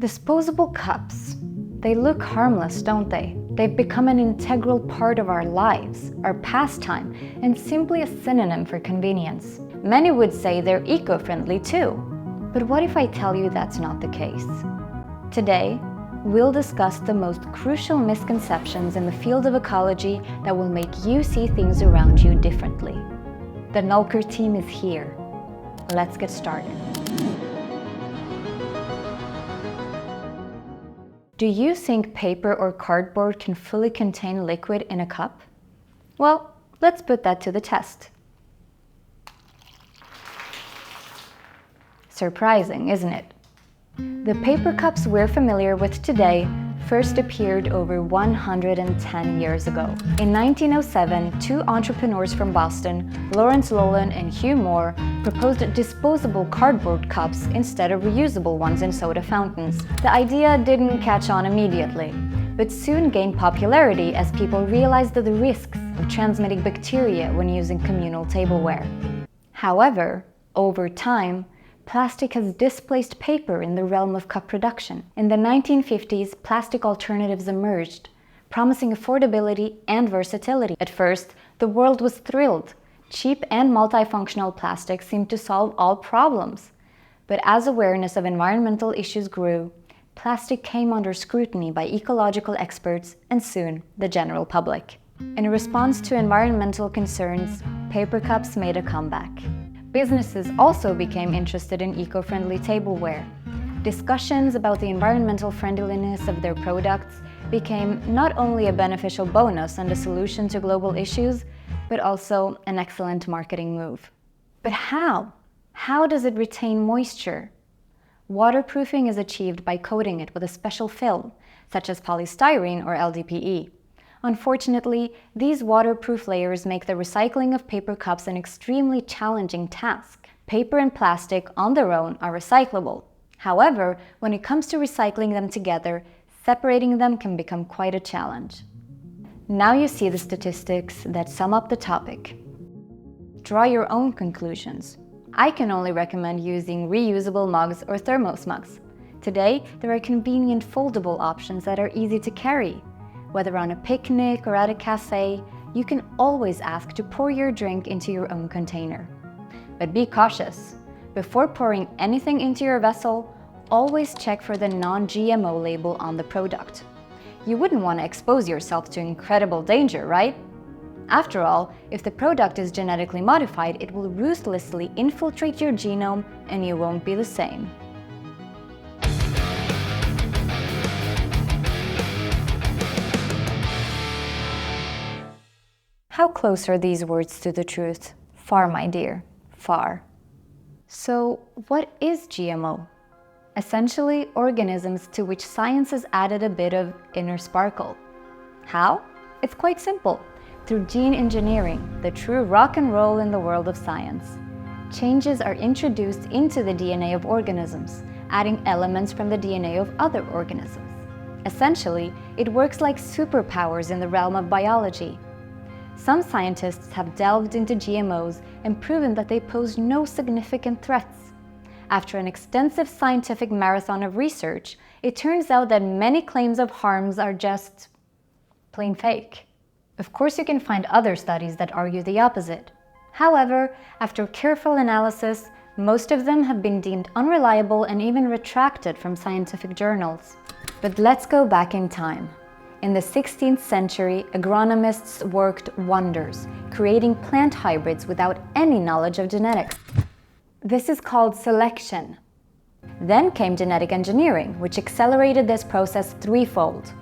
Disposable cups. They look harmless, don't they? They've become an integral part of our lives, our pastime, and simply a synonym for convenience. Many would say they're eco-friendly too. But what if I tell you that's not the case? Today, we'll discuss the most crucial misconceptions in the field of ecology that will make you see things around you differently. The Nullker team is here. Let's get started. Do you think paper or cardboard can fully contain liquid in a cup? Well, let's put that to the test. Surprising, isn't it? The paper cups we're familiar with today first appeared over 110 years ago. In 1907, two entrepreneurs from Boston, Lawrence Lowland and Hugh Moore, proposed disposable cardboard cups instead of reusable ones in soda fountains. The idea didn't catch on immediately, but soon gained popularity as people realized the risks of transmitting bacteria when using communal tableware. However, over time, plastic has displaced paper in the realm of cup production. In the 1950s, plastic alternatives emerged, promising affordability and versatility. At first, the world was thrilled. Cheap and multifunctional plastic seemed to solve all problems. But as awareness of environmental issues grew, plastic came under scrutiny by ecological experts and soon the general public. In response to environmental concerns, paper cups made a comeback. Businesses also became interested in eco-friendly tableware. Discussions about the environmental friendliness of their products became not only a beneficial bonus and a solution to global issues, but also an excellent marketing move. But how? How does it retain moisture? Waterproofing is achieved by coating it with a special film, such as polystyrene or LDPE. Unfortunately, these waterproof layers make the recycling of paper cups an extremely challenging task. Paper and plastic on their own are recyclable. However, when it comes to recycling them together, separating them can become quite a challenge. Now you see the statistics that sum up the topic. Draw your own conclusions. I can only recommend using reusable mugs or thermos mugs. Today, there are convenient foldable options that are easy to carry. Whether on a picnic or at a cafe, you can always ask to pour your drink into your own container. But be cautious. Before pouring anything into your vessel, always check for the non-GMO label on the product. You wouldn't want to expose yourself to incredible danger, right? After all, if the product is genetically modified, it will ruthlessly infiltrate your genome and you won't be the same. How close are these words to the truth? Far, my dear, far. So, what is GMO? Essentially, organisms to which science has added a bit of inner sparkle. How? It's quite simple. Through gene engineering, the true rock and roll in the world of science. Changes are introduced into the DNA of organisms, adding elements from the DNA of other organisms. Essentially, it works like superpowers in the realm of biology. Some scientists have delved into GMOs and proven that they pose no significant threats. After an extensive scientific marathon of research, it turns out that many claims of harms are just plain fake. Of course, you can find other studies that argue the opposite. However, after careful analysis, most of them have been deemed unreliable and even retracted from scientific journals. But let's go back in time. In the 16th century, agronomists worked wonders, creating plant hybrids without any knowledge of genetics. This is called selection. Then came genetic engineering, which accelerated this process threefold.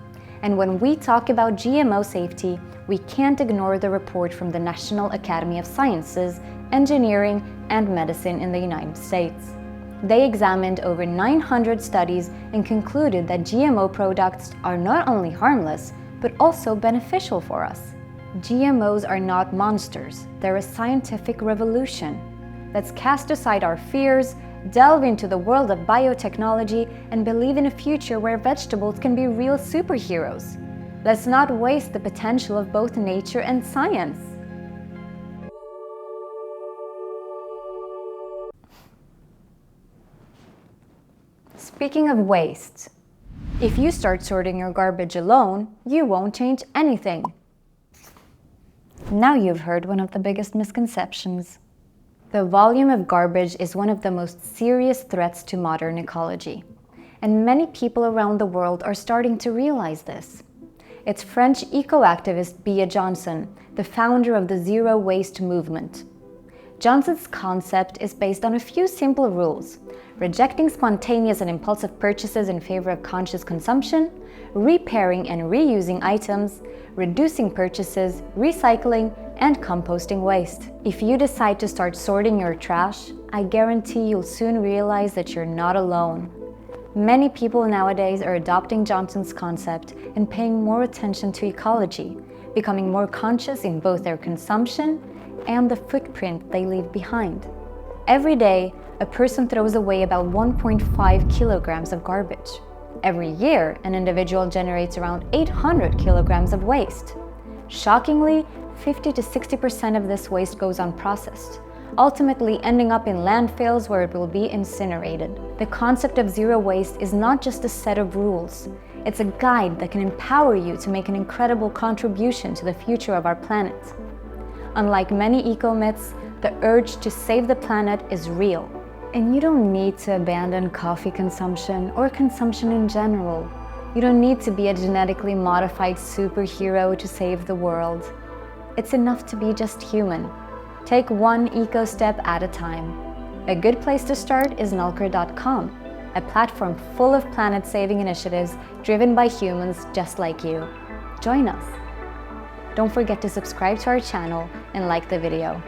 And when we talk about GMO safety, we can't ignore the report from the National Academy of Sciences, Engineering, and Medicine in the United States. They examined over 900 studies and concluded that GMO products are not only harmless, but also beneficial for us. GMOs are not monsters, they're a scientific revolution. Let's cast aside our fears, delve into the world of biotechnology, and believe in a future where vegetables can be real superheroes. Let's not waste the potential of both nature and science. Speaking of waste, if you start sorting your garbage alone, you won't change anything. Now you've heard one of the biggest misconceptions. The volume of garbage is one of the most serious threats to modern ecology, and many people around the world are starting to realize this. It's French eco-activist Bia Johnson, the founder of the Zero Waste movement. Johnson's concept is based on a few simple rules: rejecting spontaneous and impulsive purchases in favor of conscious consumption, repairing and reusing items, reducing purchases, recycling, and composting waste. If you decide to start sorting your trash, I guarantee you'll soon realize that you're not alone. Many people nowadays are adopting Johnson's concept and paying more attention to ecology, becoming more conscious in both their consumption and the footprint they leave behind. Every day, a person throws away about 1.5 kilograms of garbage. Every year, an individual generates around 800 kilograms of waste. Shockingly, 50 to 60% of this waste goes unprocessed, ultimately ending up in landfills where it will be incinerated. The concept of zero waste is not just a set of rules. It's a guide that can empower you to make an incredible contribution to the future of our planet. Unlike many eco-myths, the urge to save the planet is real. And you don't need to abandon coffee consumption or consumption in general. You don't need to be a genetically modified superhero to save the world. It's enough to be just human. Take one eco-step at a time. A good place to start is Nullker.com, a platform full of planet-saving initiatives driven by humans just like you. Join us. Don't forget to subscribe to our channel and like the video.